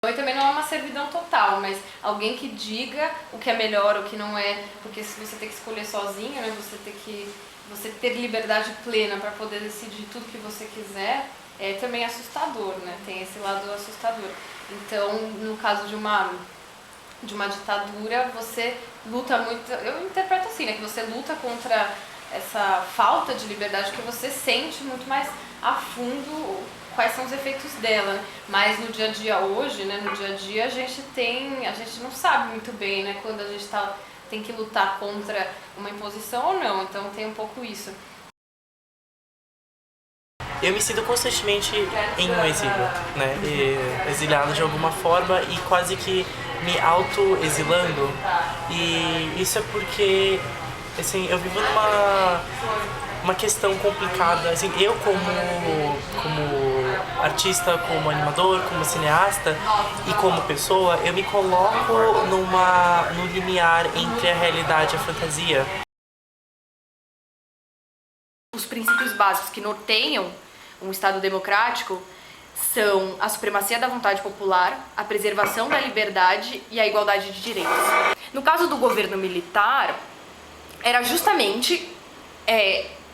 E também não é uma servidão total, mas alguém que diga o que é melhor, o que não é, porque se você tem que escolher sozinho, né, você ter liberdade plena para poder decidir tudo que você quiser, é também assustador, né? Tem esse lado assustador. Então, no caso de uma ditadura, você luta muito, eu interpreto assim, né, que você luta contra essa falta de liberdade, que você sente muito mais a fundo quais são os efeitos dela, né? Mas no dia a dia hoje, né, no dia a dia a gente não sabe muito bem, né, quando a gente tem que lutar contra uma imposição ou não, então tem um pouco isso. Eu me sinto constantemente em um exílio, né, exiliado de alguma forma e quase que me auto-exilando, e isso é porque, assim, eu vivo numa questão complicada, assim, eu como artista, como animador, como cineasta e como pessoa, eu me coloco no limiar entre a realidade e a fantasia. Os princípios básicos que norteiam um Estado democrático são a supremacia da vontade popular, a preservação da liberdade e a igualdade de direitos. No caso do governo militar, era justamente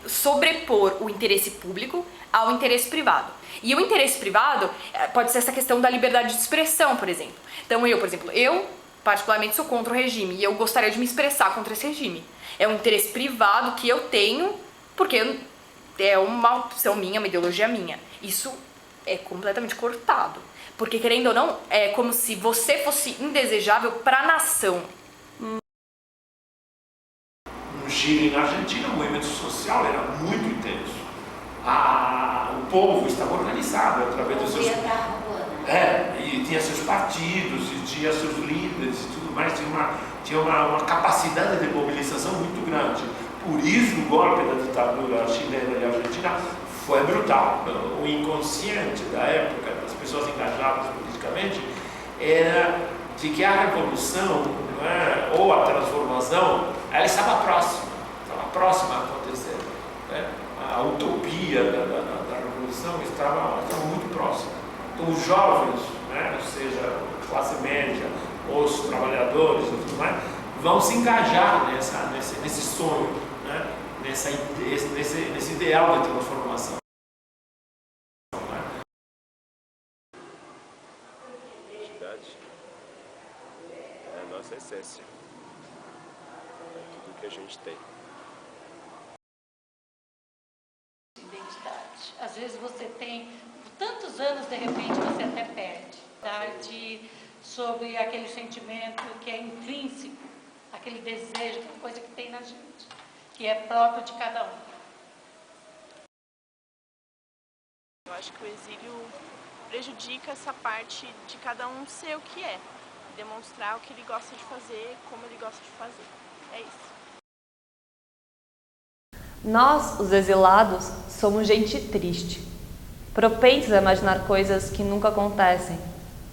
sobrepor o interesse público ao interesse privado. E o interesse privado pode ser essa questão da liberdade de expressão, por exemplo. Então eu particularmente sou contra o regime e eu gostaria de me expressar contra esse regime. É um interesse privado que eu tenho porque é uma opção minha, uma ideologia minha. Isso é completamente cortado. Porque, querendo ou não, é como se você fosse indesejável para a nação. No Chile e na Argentina, o movimento social era muito intenso. O povo estava organizado através dos seus... e tinha seus partidos, e tinha seus líderes e tudo mais. Tinha uma capacidade de mobilização muito grande. Por isso, o golpe da ditadura chilena e argentina foi brutal. O inconsciente da época, das pessoas engajadas politicamente, era de que a revolução, ou a transformação, ela estava próxima a acontecer. A utopia da revolução estava muito próxima. Então, os jovens, ou seja, a classe média, os trabalhadores e tudo mais, vão se engajar nesse sonho, nesse ideal de transformação. A identidade é a nossa essência, é tudo que a gente tem. Identidade. Às vezes você tem, por tantos anos, de repente você até perde. Sobre aquele sentimento que é intrínseco, aquele desejo, aquela coisa que tem na gente, que é próprio de cada um. Eu acho que o exílio prejudica essa parte de cada um ser o que é, demonstrar o que ele gosta de fazer, como ele gosta de fazer. É isso. Nós, os exilados, somos gente triste, propensos a imaginar coisas que nunca acontecem,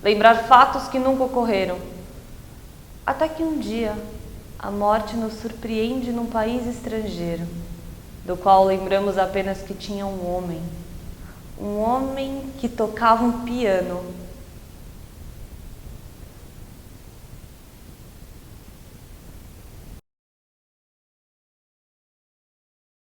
lembrar fatos que nunca ocorreram. Até que um dia, a morte nos surpreende num país estrangeiro, do qual lembramos apenas que tinha um homem que tocava um piano